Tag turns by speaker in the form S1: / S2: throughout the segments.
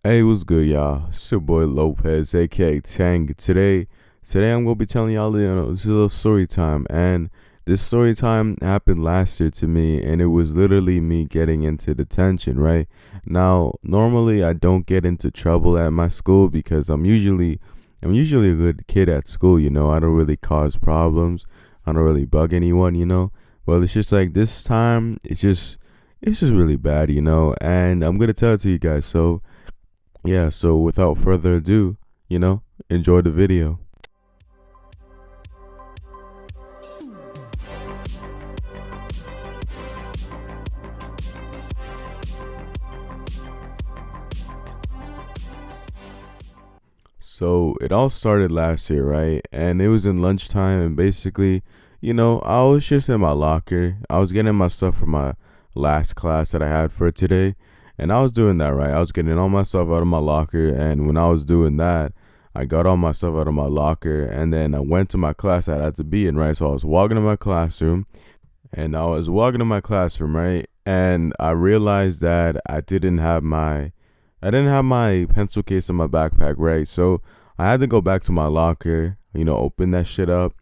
S1: Hey, what's good, y'all? It's your boy Lopez, aka Tang. Today I'm gonna be telling y'all, this is a little story time, and this story time happened last year to me, and it was literally me getting into detention. Right now, normally I don't get into trouble at my school because I'm usually a good kid at school. I don't really cause problems. I don't really bug anyone. But it's just like this time, it's just really bad. And I'm gonna tell it to you guys. So without further ado, enjoy the video. So it all started last year, right? And it was in lunchtime, and basically, I was just in my locker. I was getting my stuff for my last class that I had for today, and I was doing that, right? I was getting all my stuff out of my locker, and when I was doing that, I got all my stuff out of my locker, and then I went to my class that I had to be in, right? So I was walking to my classroom, and I was walking to my classroom, right? And I realized that I didn't have my pencil case in my backpack, right? So I had to go back to my locker, open that shit up.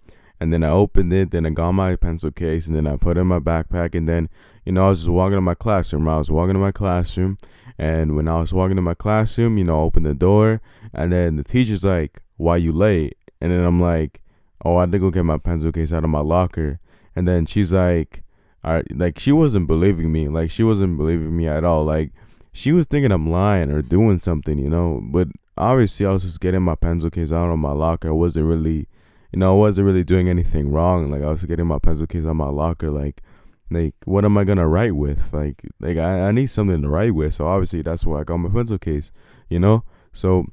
S1: And then I opened it, then I got my pencil case, and then I put it in my backpack. And then, I was just walking to my classroom. I was walking to my classroom. And when I was walking to my classroom, I opened the door. And then the teacher's like, "Why you late?" And then I'm like, "Oh, I had to go get my pencil case out of my locker." And then she's like, "All right," like she wasn't believing me. Like she wasn't believing me at all. Like she was thinking I'm lying or doing something. But obviously, I was just getting my pencil case out of my locker. I wasn't really doing anything wrong. Like I was getting my pencil case out of my locker. Like what am I gonna write with? Like I need something to write with. So obviously that's why I got my pencil case. You know. So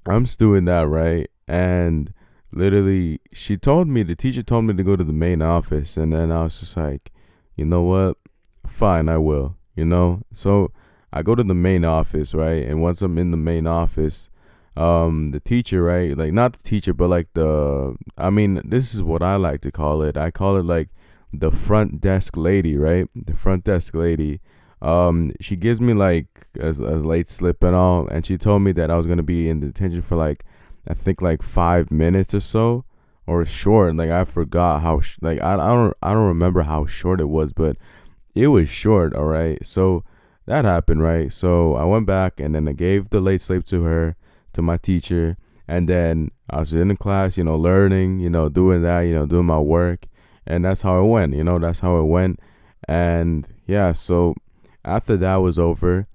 S1: I'm just doing that, right? And literally, the teacher told me to go to the main office, and then I was just like, you know what? Fine, I will. So I go to the main office, right? And once I'm in the main office, the teacher, right? Like not the teacher, but like I mean, this is what I like to call it. I call it like the front desk lady, right? The front desk lady. She gives me like a late slip and all, and she told me that I was gonna be in detention for like, I think like 5 minutes or so, or short. Like I forgot how, I don't remember how short it was, but it was short. All right, so that happened, right? So I went back and then I gave the late slip to her, to my teacher, and then I was in the class, learning, doing that, doing my work, and that's how it went. That's how it went, and yeah. So after that was over,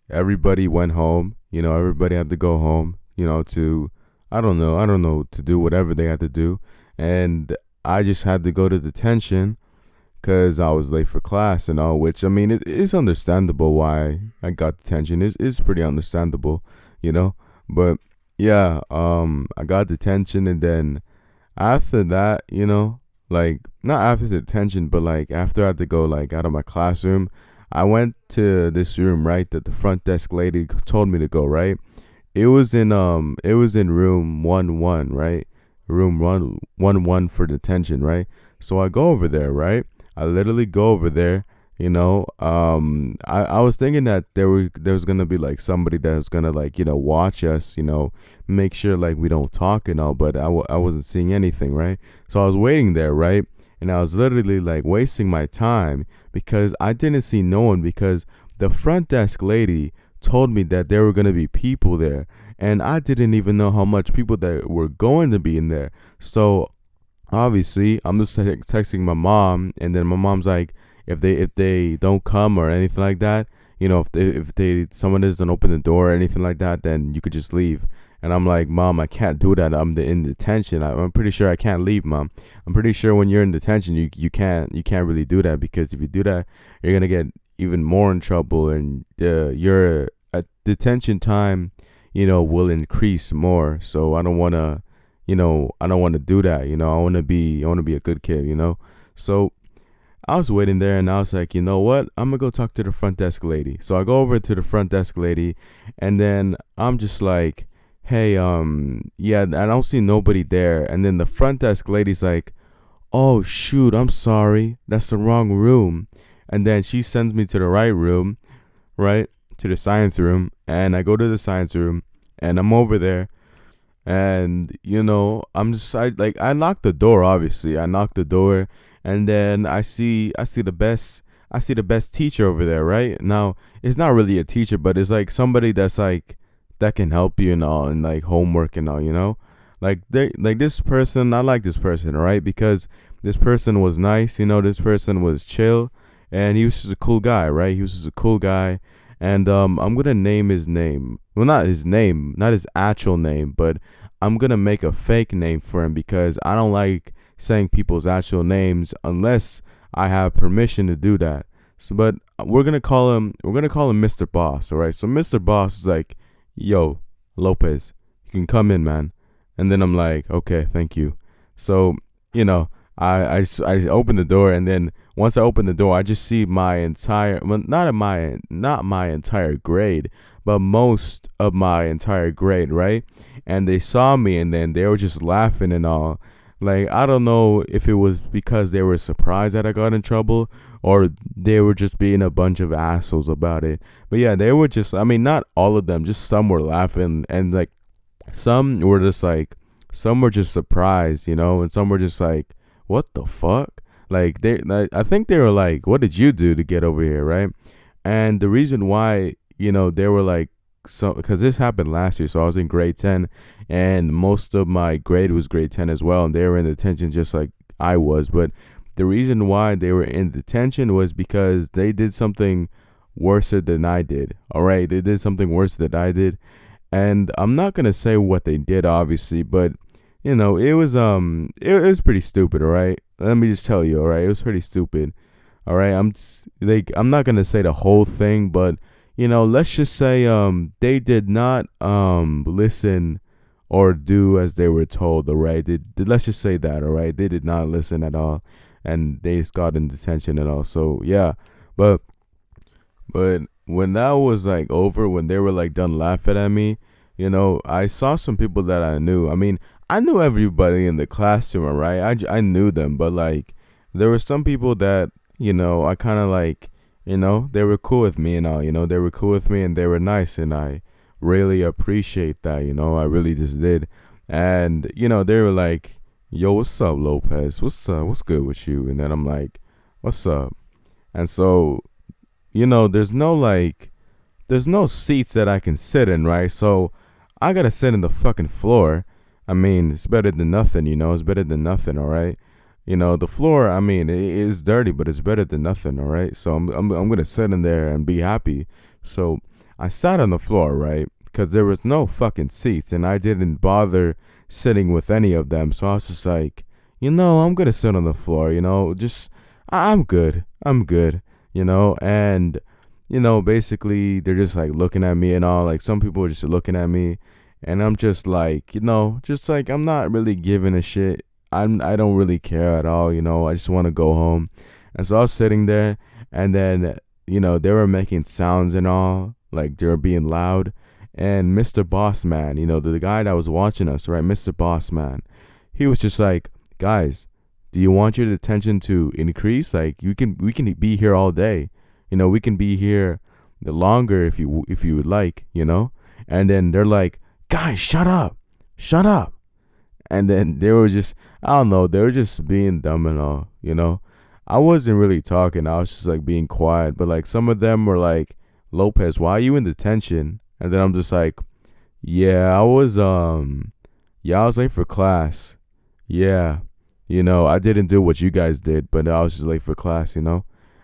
S1: everybody went home. Everybody had to go home. To I don't know to do whatever they had to do, and I just had to go to detention because I was late for class and all. Which I mean, it's understandable why I got detention. It's pretty understandable, you know. But yeah, I got detention, and then after that, like not after the detention, but like after I had to go like out of my classroom, I went to this room, right, that the front desk lady told me to go, right. It was in room 1-1, right? Room 1-1 for detention, right? So I go over there, right? I literally go over there. I was thinking that there was gonna be like somebody that was gonna like watch us, make sure like we don't talk and all, but I wasn't seeing anything, right? So I was waiting there, right? And I was literally like wasting my time because I didn't see no one, because the front desk lady told me that there were gonna be people there, and I didn't even know how much people that were going to be in there. So obviously I'm just texting my mom, and then my mom's like, if they don't come or anything like that, if they someone doesn't open the door or anything like that, then you could just leave. And I'm like, Mom, I can't do that. In detention. I'm pretty sure I can't leave, Mom. I'm pretty sure when you're in detention, you can't really do that, because if you do that, you're gonna get even more in trouble, and your detention time, will increase more. So I don't want to do that. I want to be a good kid. So I was waiting there, and I was like, you know what? I'm gonna go talk to the front desk lady. So I go over to the front desk lady, and then I'm just like, hey, yeah, I don't see nobody there. And then the front desk lady's like, oh shoot, I'm sorry, that's the wrong room. And then she sends me to the right room, right? to the science room, and I go to the science room, and I'm over there, and I lock the door. Obviously, I knock the door, and then I see the best teacher over there. Right now, it's not really a teacher, but it's like somebody that's like that can help you and all, and like homework and all. Like this person. I like this person, right? Because this person was nice. This person was chill, and he was just a cool guy, right? He was just a cool guy, and I'm gonna name his name. Well, not his name, not his actual name, but I'm gonna make a fake name for him because I don't like saying people's actual names unless I have permission to do that. So, but we're gonna call him. We're gonna call him Mr. Boss. All right. So Mr. Boss is like, "Yo, Lopez, you can come in, man." And then I'm like, "Okay, thank you." So you know, I open the door, and then once I open the door, I just see my entire, well, not my entire grade, but most of my entire grade, right? And they saw me, and then they were just laughing and all. Like, I don't know if it was because they were surprised that I got in trouble, or they were just being a bunch of assholes about it. But yeah, they were just, I mean, not all of them, just some were laughing, and like some were just like, some were just surprised, and some were just like, what the fuck? I think they were like, what did you do to get over here, right? And the reason why, they were like, so, because this happened last year, so I was in grade 10, and most of my grade was grade 10 as well, and they were in detention just like I was. But the reason why they were in detention was because they did something worse than I did. All right, they did something worse than I did, and I'm not gonna say what they did, obviously, but it was pretty stupid. All right, let me just tell you. All right, it was pretty stupid. All right, I'm not gonna say the whole thing, but let's just say they did not listen or do as they were told. All right, let's just say that. All right, they did not listen at all, and they just got in detention and all. So yeah, but when that was like over, when they were like done laughing at me, I saw some people that I knew. I mean, I knew everybody in the classroom, all right? I knew them, but like there were some people that, I kind of like, they were cool with me and all, they were cool with me and they were nice, and I really appreciate that, I really just did. And, they were like, yo, what's up, Lopez? What's up? What's good with you? And then I'm like, what's up? And so, there's no seats that I can sit in, right? So I gotta sit in the fucking floor. I mean, it's better than nothing, it's better than nothing, all right? The floor, I mean, it is dirty, but it's better than nothing, all right? So I'm gonna sit in there and be happy. So I sat on the floor, right? Because there was no fucking seats, and I didn't bother sitting with any of them. So I was just like, I'm gonna sit on the floor, just I'm good. I'm good, and basically they're just like looking at me and all. Like some people are just looking at me, and I'm just like, just like I'm not really giving a shit. I don't really care at all, I just want to go home. And so I was sitting there, and then they were making sounds and all, like they were being loud. And Mr. Boss Man, the guy that was watching us, right? Mr. Boss Man, he was just like, guys, do you want your detention to increase? Like we can be here all day. We can be here longer if you would like, And then they're like, guys, shut up. Shut up. And then they were just, I don't know, they were just being dumb and all, I wasn't really talking. I was just like being quiet. But like some of them were like, Lopez, why are you in detention? And then I'm just like, yeah, I was late for class. Yeah. I didn't do what you guys did, but I was just late for class,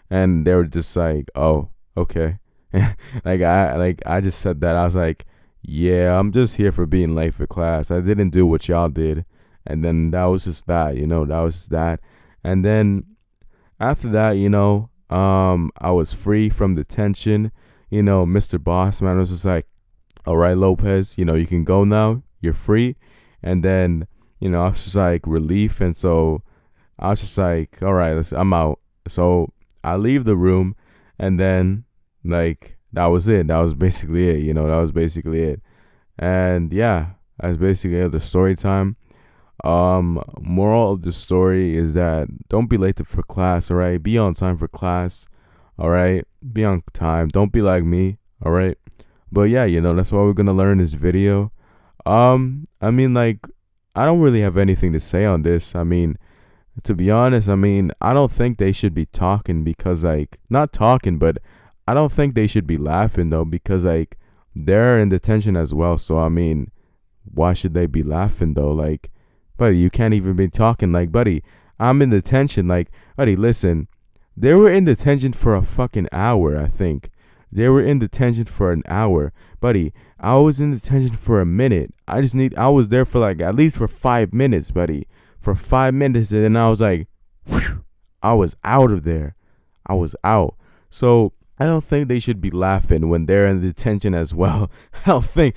S1: And they were just like, oh, okay. I just said that. I was like, yeah, I'm just here for being late for class. I didn't do what y'all did. And then that was just that, that was just that. And then after that, I was free from detention. Mr. Bossman was just like, all right, Lopez, you can go now. You're free. And then, I was just like relief. And so I was just like, all right, I'm out. So I leave the room, and then like that was it. That was basically it. That was basically it. And yeah, that's basically it. The story time. Moral of the story is that don't be late for class. All right, be on time for class. All right, be on time. Don't be like me. All right. But yeah, that's what we're gonna learn in this video. I mean, like, I don't really have anything to say on this. I mean, to be honest, I mean, I don't think they should be talking because, like, not talking, but I don't think they should be laughing though because, like, they're in detention as well. So, I mean, why should they be laughing though? Like, buddy, you can't even be talking. Like, buddy, I'm in detention. Like, buddy, listen, they were in detention for a fucking hour, I think. They were in detention for an hour. Buddy, I was in detention for a minute. I was there for like at least for 5 minutes, buddy. For 5 minutes, and then I was like, whew, I was out of there. I was out. So I don't think they should be laughing when they're in detention as well. I don't think,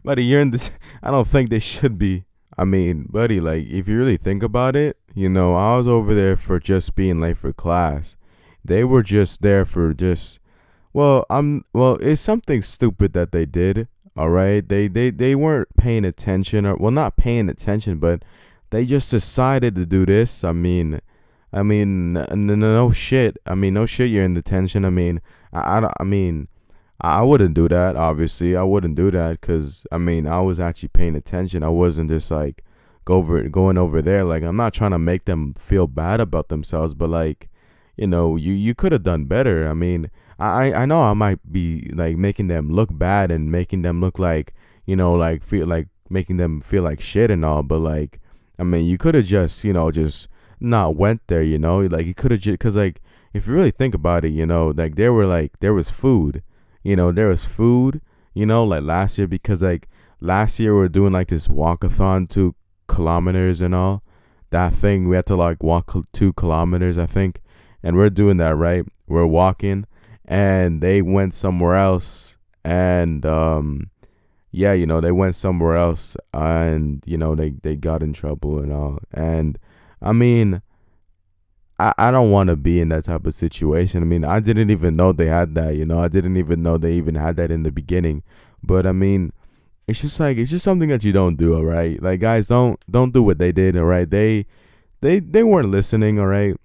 S1: buddy, you're in this. I don't think they should be. I mean, buddy, like, if you really think about it, I was over there for just being late for class. They were just there for just, it's something stupid that they did. All right. They weren't paying attention, or, well, not paying attention, but they just decided to do this. No shit. I mean, no shit. You're in detention. I mean, I mean, I wouldn't do that. Obviously, I wouldn't do that because I mean, I was actually paying attention. I wasn't just like going over there. Like, I'm not trying to make them feel bad about themselves, but like, you could have done better. I mean, I know I might be like making them look bad and making them look like, like feel like making them feel like shit and all, but like, I mean, you could have just, just not went there, like you could have just, cause like if you really think about it, like there was food, there was food, like last year, because like last year we were doing like this walkathon 2 kilometers and all that thing. We had to like walk 2 kilometers, I think, and we're doing that, right? We're walking, and they went somewhere else, and yeah, they went somewhere else, and they got in trouble and all, and I mean, I don't want to be in that type of situation. I mean, I didn't even know they had that, I didn't even know they even had that in the beginning. But I mean, it's just something that you don't do, all right? Like, guys, don't do what they did, all right? They weren't listening, all right?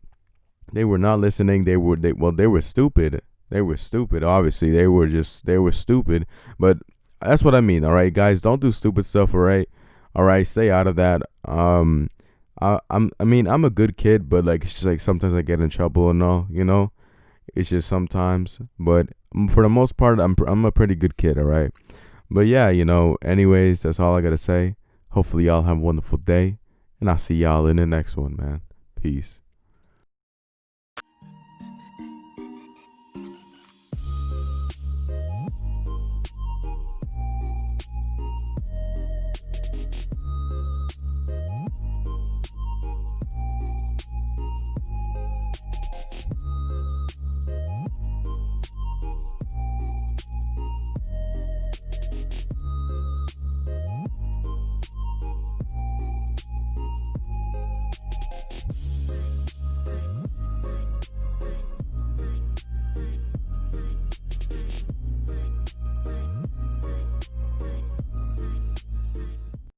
S1: They were not listening. They were stupid. They were stupid. Obviously, they were stupid. But that's what I mean, all right, guys, don't do stupid stuff, all right? All right, stay out of that. I mean, I'm a good kid, but like, it's just like sometimes I get in trouble and all, It's just sometimes, but for the most part, I'm a pretty good kid, all right? But yeah, anyways, that's all I got to say. Hopefully y'all have a wonderful day, and I'll see y'all in the next one, man. Peace.